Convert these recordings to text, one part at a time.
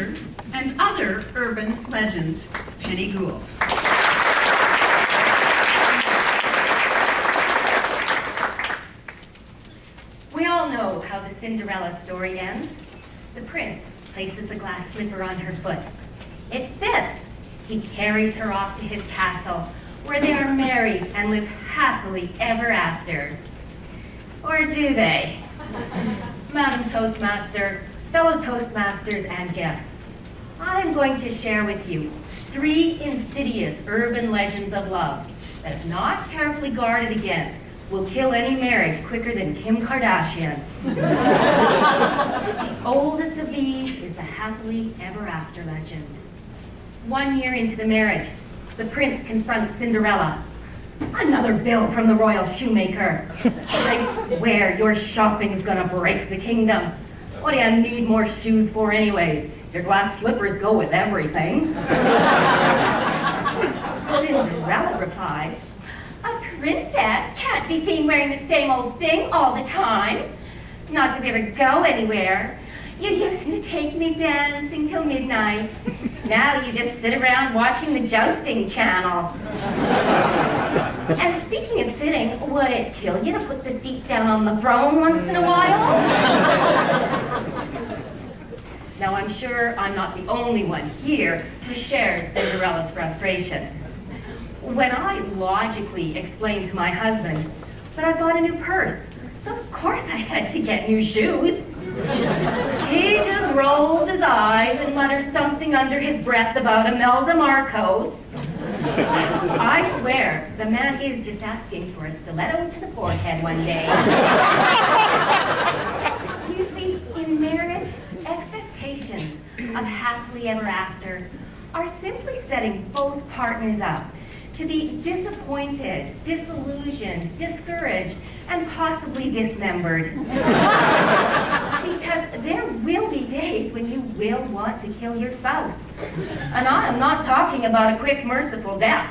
Hunter, and other urban legends. Penny Gould. We all know how the Cinderella story ends. The prince places the glass slipper on her foot. It fits. He carries her off to his castle, where they are married and live happily ever after. Or do they? Madam Toastmaster, fellow Toastmasters and guests, I am going to share with you 3 insidious urban legends of love that, if not carefully guarded against, will kill any marriage quicker than Kim Kardashian. The oldest of these is the happily ever after legend. 1 year into the marriage, the prince confronts Cinderella. Another bill from the royal shoemaker. I swear your shopping's gonna break the kingdom. What do you need more shoes for anyways? Your glass slippers go with everything. Cinderella replies, a princess can't be seen wearing the same old thing all the time. Not that we ever go anywhere. You used to take me dancing till midnight. Now you just sit around watching the jousting channel. And speaking of sitting, would it kill you to put the seat down on the throne once in a while? Now I'm sure I'm not the only one here who shares Cinderella's frustration. When I logically explained to my husband that I bought a new purse, so of course I had to get new shoes. He just rolls his eyes and mutters something under his breath about Imelda Marcos. I swear, the man is just asking for a stiletto to the forehead one day. You see, in marriage, expectations of happily ever after are simply setting both partners up to be disappointed, disillusioned, discouraged, and possibly dismembered. Because there will be days when you will want to kill your spouse. And I am not talking about a quick, merciful death.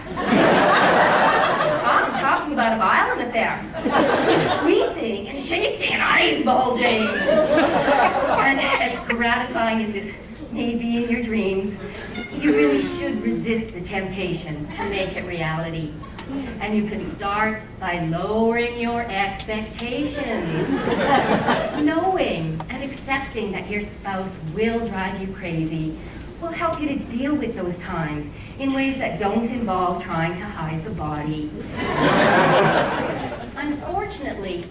I'm talking about a violent affair. Squeezing and shaking and eyes bulging. And as gratifying as this may be in your dreams, you really should resist the temptation to make it reality. And you can start by lowering your expectations. Knowing and accepting that your spouse will drive you crazy will help you to deal with those times in ways that don't involve trying to hide the body. Unfortunately,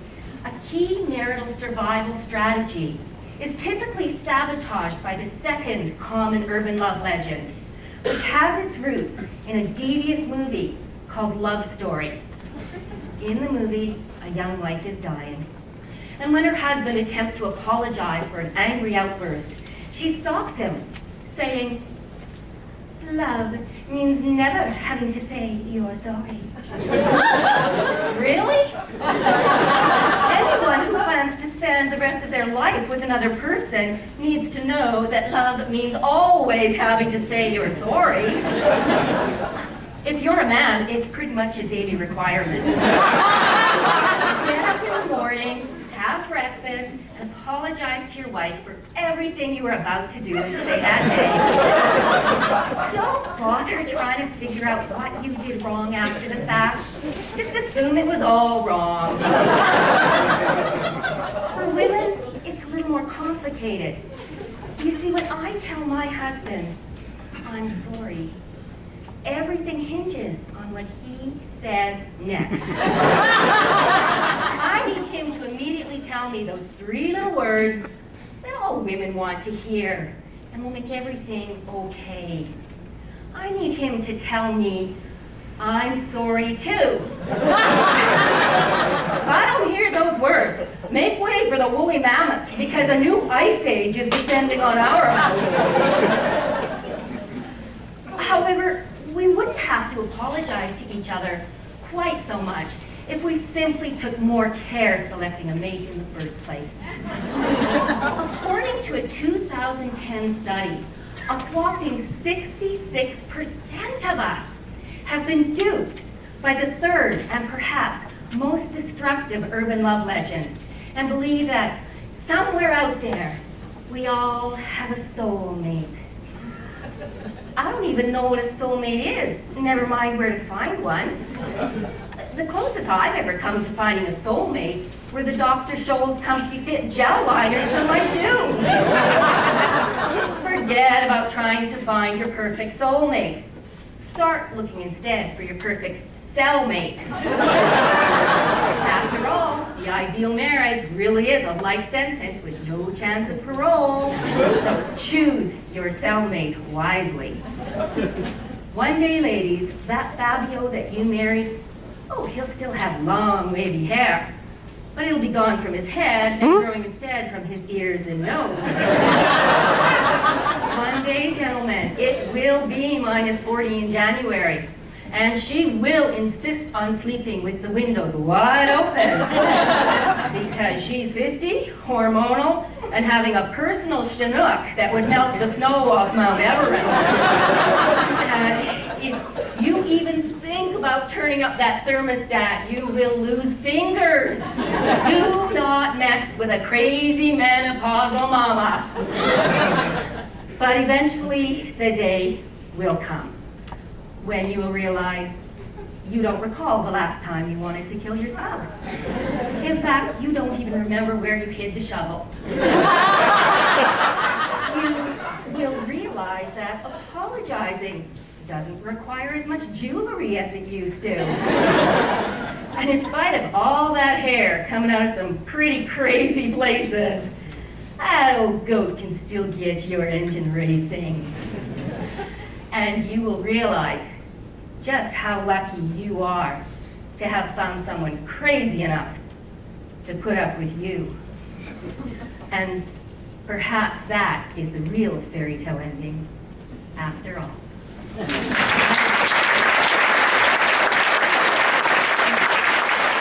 a key marital survival strategy is typically sabotaged by the second common urban love legend, which has its roots in a devious movie called Love Story. In the movie, a young wife is dying, and when her husband attempts to apologize for an angry outburst, she stops him, saying, love means never having to say you're sorry. Really? Anyone who plans to spend the rest of their life with another person needs to know that love means always having to say you're sorry. If you're a man, it's pretty much a daily requirement. Get up in the morning, have breakfast, and apologize to your wife for everything you were about to do and say that day. Don't bother trying to figure out what you did wrong after the fact. Just assume it was all wrong. For women, it's a little more complicated. You see, when I tell my husband, I'm sorry, everything hinges on what he says next. I need him to immediately tell me those 3 little words that all women want to hear and will make everything okay. I need him to tell me, I'm sorry too. If I don't hear those words, make way for the woolly mammoths, because a new ice age is descending on our house. However, we wouldn't have to apologize to each other quite so much if we simply took more care selecting a mate in the first place. According to a 2010 study, a whopping 66% of us have been duped by the third and perhaps most destructive urban love legend, and believe that somewhere out there we all have a soulmate I don't even know what a soulmate is, never mind where to find one. The closest I've ever come to finding a soulmate were the Dr. Scholl's comfy fit gel liners for my shoes. Forget about trying to find your perfect soulmate. Start looking instead for your perfect cellmate. After all, the ideal marriage really is a life sentence with no chance of parole. So choose your cellmate wisely. One day, ladies, that Fabio that you married, oh, he'll still have long wavy hair, but it'll be gone from his head and growing instead from his ears and nose. One day, gentlemen, it will be minus 40 in January, and she will insist on sleeping with the windows wide open because she's 50, hormonal, and having a personal Chinook that would melt the snow off Mount Everest. And if you even think about turning up that thermostat, you will lose fingers. Do not mess with a crazy menopausal mama. But eventually the day will come when you will realize you don't recall the last time you wanted to kill your spouse. In fact, you don't even remember where you hid the shovel. You will realize that apologizing doesn't require as much jewelry as it used to. And in spite of all that hair coming out of some pretty crazy places, that old goat can still get your engine racing. And you will realize just how lucky you are to have found someone crazy enough to put up with you. And perhaps that is the real fairy tale ending after all.